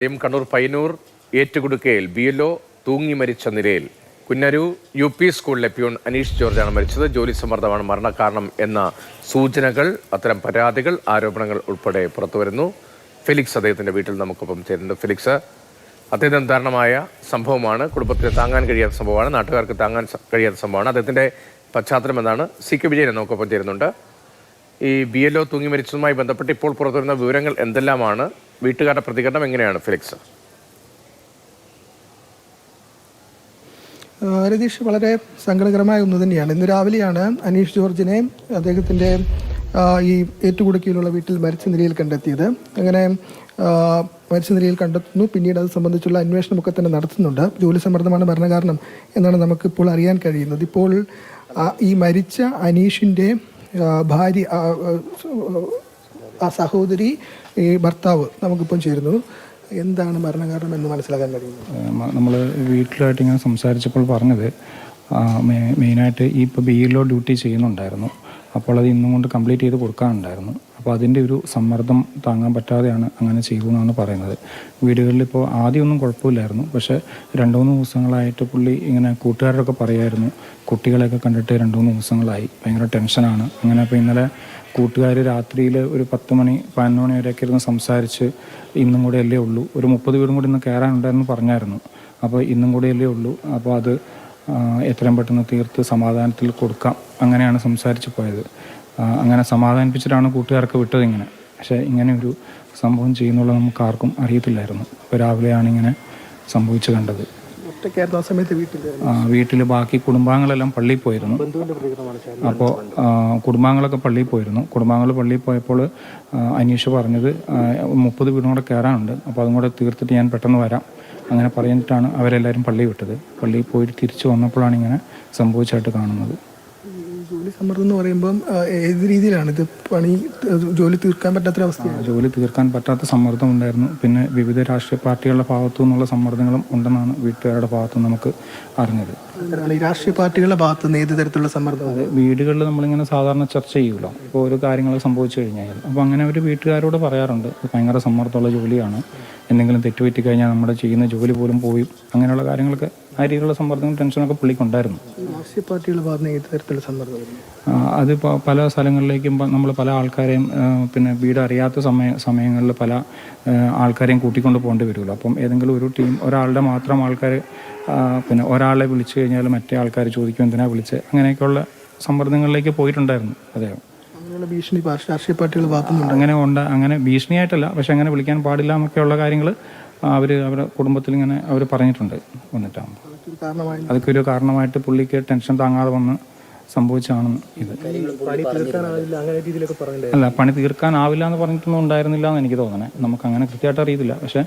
Kannur Payyanur ഏറ്റുകുടുക്കയിൽ BLO തൂങ്ങി മരിച്ച നിലയിൽ കുന്നരു UP സ്കൂളിലെ പ്യൂൺ അനീഷ് ജോർജാണ് മരിച്ചത്. ജോലി സമ്മർദ്ദമാണ് മരണകാരണം എന്ന സൂചനകൾ, അത്തരം പരാതികൾ, ആരോപണങ്ങൾ ഉൾപ്പെടെ പുറത്തുവരുന്നു. ഫെലിക്സ് അദ്ദേഹത്തിൻ്റെ വീട്ടിൽ നമുക്കൊപ്പം ചേരുന്നുണ്ട്. ഫെലിക്സ്, അദ്ദേഹത്തിന് ദാരുണമായ സംഭവമാണ്, കുടുംബത്തിന് താങ്ങാൻ കഴിയാത്ത സംഭവമാണ്, നാട്ടുകാർക്ക് താങ്ങാൻ കഴിയാത്ത സംഭവമാണ്. അദ്ദേഹത്തിൻ്റെ പശ്ചാത്തലം എന്താണ്? CK വിജയൻ നമുക്കൊപ്പം ചേരുന്നുണ്ട്. ഈ BLO തൂങ്ങി മരിച്ചതുമായി ബന്ധപ്പെട്ട് ഇപ്പോൾ പുറത്തുവരുന്ന വിവരങ്ങൾ എന്തെല്ലാമാണ്? വീട്ടുകാരുടെ പ്രതികരണം എങ്ങനെയാണ് ഫെലിക്സ്? രതീഷ്, വളരെ സങ്കടകരമായ ഒന്ന് തന്നെയാണ്. ഇന്ന് രാവിലെയാണ് അനീഷ് ജോർജിനെ അദ്ദേഹത്തിൻ്റെ ഈ ഏറ്റുകുടുക്കിയിലുള്ള വീട്ടിൽ മരിച്ച നിലയിൽ കണ്ടെത്തിയത്. അങ്ങനെ മരിച്ച നിലയിൽ കണ്ടെത്തുന്നു. പിന്നീട് അത് സംബന്ധിച്ചുള്ള അന്വേഷണമൊക്കെ തന്നെ നടത്തുന്നുണ്ട്. ജോലി സമ്മർദ്ദമാണ് മരണകാരണം എന്നാണ് നമുക്കിപ്പോൾ അറിയാൻ കഴിയുന്നത്. ഇപ്പോൾ ഈ മരിച്ച അനീഷിൻ്റെ ഭാര്യ, സഹോദരി, ഈ ഭർത്താവ് നമുക്കിപ്പം ചേരുന്നു. എന്താണ് മരണകാരണം എന്ന് മനസ്സിലാക്കാൻ കഴിയുന്നത്? നമ്മൾ വീട്ടിലായിട്ട് ഇങ്ങനെ സംസാരിച്ചപ്പോൾ പറഞ്ഞത് മെയിനായിട്ട് ഈ ഇപ്പോൾ BLO ഡ്യൂട്ടി ചെയ്യുന്നുണ്ടായിരുന്നു. അപ്പോൾ അത് ഇന്നും കൊണ്ട് കംപ്ലീറ്റ് ചെയ്ത് കൊടുക്കാനുണ്ടായിരുന്നു. അപ്പോൾ അതിൻ്റെ ഒരു സമ്മർദ്ദം താങ്ങാൻ പറ്റാതെയാണ് അങ്ങനെ ചെയ്തു എന്നാണ് പറയുന്നത്. വീടുകളിൽ ഇപ്പോൾ ആദ്യമൊന്നും കുഴപ്പമില്ലായിരുന്നു, പക്ഷേ 2-3 ദിവസങ്ങളായിട്ട് പുള്ളി ഇങ്ങനെ കൂട്ടുകാരൊക്കെ പറയായിരുന്നു, കുട്ടികളെയൊക്കെ കണ്ടിട്ട് 2-3 ദിവസങ്ങളായി ഭയങ്കര ടെൻഷനാണ്. അങ്ങനെ ഇപ്പോൾ ഇന്നലെ കൂട്ടുകാർ രാത്രിയിൽ ഒരു 10 മണി 11 മണി വരെയൊക്കെ ഇരുന്ന് സംസാരിച്ച് ഇന്നും കൂടെ അല്ലേ ഉള്ളൂ, ഒരു 30 വീടും കൂടി ഇന്ന് കയറാനുണ്ടായിരുന്നു പറഞ്ഞായിരുന്നു. അപ്പോൾ ഇന്നും കൂടെ അല്ലേ ഉള്ളൂ, അപ്പോൾ അത് എത്രയും പെട്ടെന്ന് തീർത്ത് സമാധാനത്തിൽ കൊടുക്കാം, അങ്ങനെയാണ് സംസാരിച്ച് പോയത്. അങ്ങനെ സമാധാനിപ്പിച്ചിട്ടാണ് കൂട്ടുകാർക്ക് വിട്ടത് ഇങ്ങനെ. പക്ഷേ ഇങ്ങനെ ഒരു സംഭവം ചെയ്യുന്നുള്ള നമുക്ക് ആർക്കും അറിയത്തില്ലായിരുന്നു. ഇപ്പോൾ രാവിലെയാണ് ഇങ്ങനെ സംഭവിച്ചു കണ്ടത്. വീട്ടിൽ ബാക്കി കുടുംബാംഗങ്ങളെല്ലാം പള്ളിയിൽ പോയിരുന്നു. അപ്പോൾ കുടുംബാംഗങ്ങളൊക്കെ പള്ളിയിൽ പോയിരുന്നു. കുടുംബാംഗങ്ങൾ പള്ളിയിൽ പോയപ്പോൾ അനീഷ് പറഞ്ഞത് 30 വീടും കൂടെ കയറാനുണ്ട്, അപ്പോൾ അതും കൂടെ തീർത്തിട്ട് ഞാൻ പെട്ടെന്ന് വരാം, അങ്ങനെ പറഞ്ഞിട്ടാണ് അവരെല്ലാവരും പള്ളി വിട്ടത്. പള്ളിയിൽ പോയിട്ട് തിരിച്ചു വന്നപ്പോഴാണ് ഇങ്ങനെ സംഭവിച്ചായിട്ട് കാണുന്നത്. ജോലി സമ്മർദ്ദം എന്ന് പറയുമ്പം ഏത് രീതിയിലാണ് ഇത്? ജോലി തീർക്കാൻ പറ്റാത്തൊരവസ്ഥയാണ്. ജോലി തീർക്കാൻ പറ്റാത്ത സമ്മർദ്ദം ഉണ്ടായിരുന്നു. പിന്നെ വിവിധ രാഷ്ട്രീയ പാർട്ടികളുടെ ഭാഗത്തു നിന്നുള്ള സമ്മർദ്ദങ്ങളും ഉണ്ടെന്നാണ് വീട്ടുകാരുടെ ഭാഗത്ത് നമുക്ക് അറിഞ്ഞത്. ഈ രാഷ്ട്രീയ പാർട്ടികളുടെ ഭാഗത്ത് നിന്ന് ഏത് തരത്തിലുള്ള സമ്മർദ്ദം? വീടുകളിൽ നമ്മളിങ്ങനെ സാധാരണ ചർച്ച ചെയ്യുമല്ലോ, ഇപ്പോൾ ഒരു കാര്യങ്ങൾ സംഭവിച്ചു കഴിഞ്ഞാൽ. അപ്പോൾ അങ്ങനെ അവർ വീട്ടുകാരോട് പറയാറുണ്ട്, ഭയങ്കര സമ്മർദ്ദമുള്ള ജോലിയാണ്, എന്തെങ്കിലും തെറ്റുപറ്റി കഴിഞ്ഞാൽ നമ്മുടെ ചെയ്യുന്ന ജോലി പോലും പോയി, അങ്ങനെയുള്ള കാര്യങ്ങളൊക്കെ ആ രീതിയിലുള്ള സമ്മർദ്ദവും ടെൻഷനൊക്കെ പുള്ളിക്കുണ്ടായിരുന്നു. രാഷ്ട്രീയ പാർട്ടികളുടെ ഭാഗത്ത് നിന്ന് ഏത് തരത്തിലുള്ള സമ്മർദ്ദം? അതിപ്പോൾ പല സ്ഥലങ്ങളിലേക്കും നമ്മൾ പല ആൾക്കാരെയും പിന്നെ വീട് അറിയാത്ത സമയങ്ങളിൽ പല ആൾക്കാരെയും കൂട്ടിക്കൊണ്ട് പോകേണ്ടി വരുമല്ലോ. അപ്പം ഏതെങ്കിലും ഒരു ടീം ഒരാളുടെ മാത്രം ആൾക്കാർ പിന്നെ ഒരാളെ വിളിച്ചു കഴിഞ്ഞാൽ മറ്റേ ആൾക്കാർ ചോദിക്കും എന്തിനാണ് വിളിച്ചത്, അങ്ങനെയൊക്കെയുള്ള സമ്മർദ്ദങ്ങളിലേക്ക് പോയിട്ടുണ്ടായിരുന്നു അദ്ദേഹം. ഭീഷണി രാഷ്ട്രീയ പാർട്ടികൾ അങ്ങനെ ഭീഷണിയായിട്ടല്ല, പക്ഷെ അങ്ങനെ വിളിക്കാൻ പാടില്ല എന്നൊക്കെയുള്ള കാര്യങ്ങൾ അവരുടെ കുടുംബത്തിൽ ഇങ്ങനെ അവർ പറഞ്ഞിട്ടുണ്ട് വന്നിട്ടാകുമ്പോൾ. അതൊക്കെ ഒരു കാരണമായിട്ട് പുള്ളിക്ക് ടെൻഷൻ താങ്ങാതെ വന്ന് സംഭവിച്ചാണ് ഇത്. അല്ല, പണി തീർക്കാനാവില്ല എന്ന് പറഞ്ഞിട്ടൊന്നും ഉണ്ടായിരുന്നില്ല എന്ന് എനിക്ക് തോന്നണേ. നമുക്ക് അങ്ങനെ കൃത്യമായിട്ട് അറിയത്തില്ല, പക്ഷെ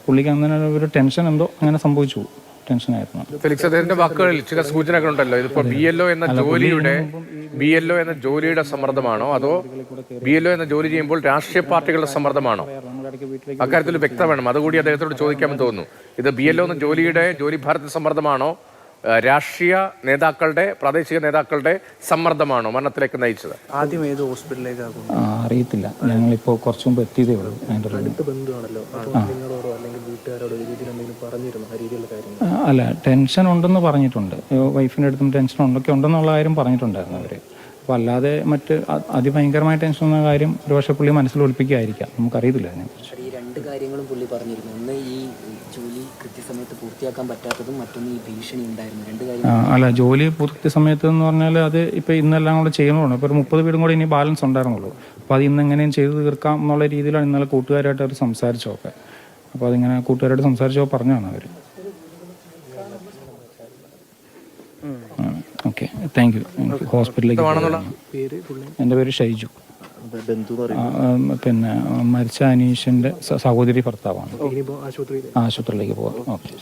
പുള്ളിക്ക് അങ്ങനെ ഒരു ടെൻഷൻ എന്തോ അങ്ങനെ സംഭവിച്ചു, ടെൻഷനായിരുന്നു. ഫെലിക്സ്, അദ്ദേഹത്തിന്റെ വാക്കുകളിൽ ചില സൂചനകളുണ്ടല്ലോ. ഇതിപ്പോ BLO എന്ന ജോലിയുടെ സമ്മർദ്ദമാണോ, അതോ BLO എന്ന ജോലി ചെയ്യുമ്പോൾ രാഷ്ട്രീയ പാർട്ടികളുടെ സമ്മർദ്ദമാണോ? അക്കാര്യത്തിൽ വ്യക്തത വേണം. അതുകൂടി അദ്ദേഹത്തോട് ചോദിക്കാമെന്ന് തോന്നുന്നു. ഇത് BLO എന്ന ജോലി ഭാരത സമ്മർദ്ദമാണോ, രാഷ്ട്രീയ നേതാക്കളുടെ, പ്രാദേശിക നേതാക്കളുടെ സമ്മർദ്ദമാണോ മരണത്തിലേക്ക് നയിച്ചത്? ആദ്യം ഏത് ഹോസ്പിറ്റലിലേക്കാണ് അറിയത്തില്ല, ഞങ്ങളിപ്പോൾ കുറച്ചു മുമ്പ് എത്തിയതേ ഉള്ളൂ. അല്ല, ടെൻഷൻ ഉണ്ടെന്ന് പറഞ്ഞിട്ടുണ്ട്. വൈഫിൻ്റെ അടുത്തും ടെൻഷൻ ഉണ്ടെന്നുള്ള കാര്യം പറഞ്ഞിട്ടുണ്ടായിരുന്നു അവർ. അപ്പോൾ അല്ലാതെ മറ്റ് അതിഭയങ്കരമായ ടെൻഷൻ എന്ന കാര്യം ഒരുപക്ഷെ പുള്ളി മനസ്സിൽ ഒളിപ്പിക്കുകയായിരിക്കാം, നമുക്കറിയത്തില്ല അതിനെക്കുറിച്ച്. ഈ 2 കാര്യങ്ങളും പുള്ളി പറഞ്ഞിരുന്നു. ഒന്ന് ഈ ജോലി കൃത്യസമയത്ത് പൂർത്തിയാക്കാൻ പറ്റാത്തതും, മറ്റൊന്ന് ഈ ഭീഷണി ഉണ്ടായിരുന്നു. 2 കാര്യം. അല്ല, ജോലി കൃത്യസമയത്ത് എന്ന് പറഞ്ഞാൽ അത് ഇപ്പോൾ ഇന്നെല്ലാം കൂടെ ചെയ്യണമല്ലോ. ഇപ്പോൾ ഒരു 30 വീടും കൂടെ ഇനി ബാലൻസ് ഉണ്ടായിരുന്നുള്ളൂ. അപ്പോൾ അത് ഇന്ന് എങ്ങനെയും ചെയ്ത് തീർക്കാം എന്നുള്ള രീതിയിലാണ് ഇന്നലെ കൂട്ടുകാരായിട്ട് അവർ സംസാരിച്ചൊക്കെ. അപ്പോൾ അതിങ്ങനെ കൂട്ടുകാരായിട്ട് സംസാരിച്ചോ പറഞ്ഞാണ് അവർ. Okay, thank you. ഹോസ്പിറ്റലിലേക്ക്. എൻ്റെ പേര് ഷൈജു. പിന്നെ മരിച്ച അനീഷിൻ്റെ സഹോദരി ഭർത്താവാണ്. ആശുപത്രിയിലേക്ക് പോവാം. ഓക്കെ.